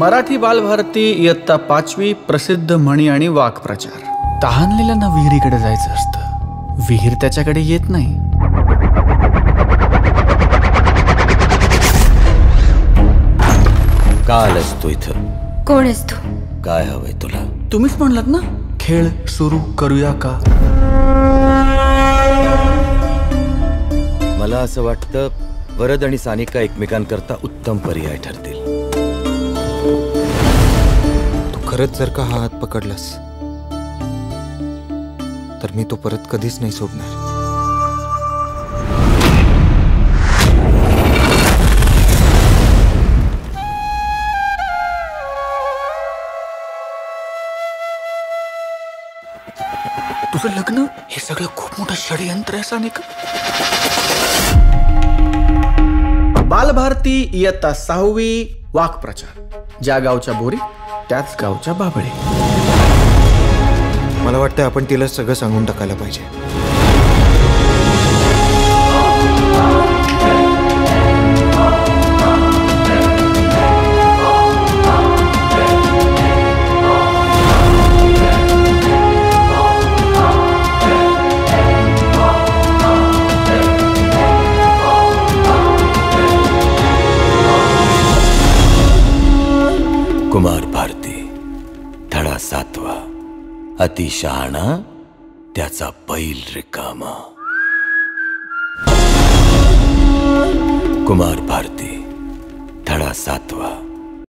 मराठी बालभारती इयत्ता 5वी प्रसिद्ध म्हणी आणि वाक्प्रचार। तहानलेल्यानं विहिरीकडे जायचं असतं, विहीर त्याच्याकडे येत नाही। का आलास तू इथं? कोण आहेस तू? काय हवंय तुला? तुम्हीच म्हणलात ना खेळ सुरू करूया का? मला असं वाटतं वरद आणि सानिका एकमेकांकरता उत्तम पर्याय ठरतील। तू खरंच जर का हा हात पकडलास तर मी तो परत कधीच नाही सोडणार। तुझं लग्न हे सगळं खूप मोठं षडयंत्र आहे सानिका। बालभारती इयत्ता 6वी वाक्प्रचार। ज्या गावच्या बोरी त्याच गावच्या बाबळे। मला वाटतं आपण तिला सगळं सांगून टाकायला पाहिजे। कुमार भारती धडा 7वा। अति शहाणा त्याचा बैल रिकामा। कुमार भारती धडा 7वा।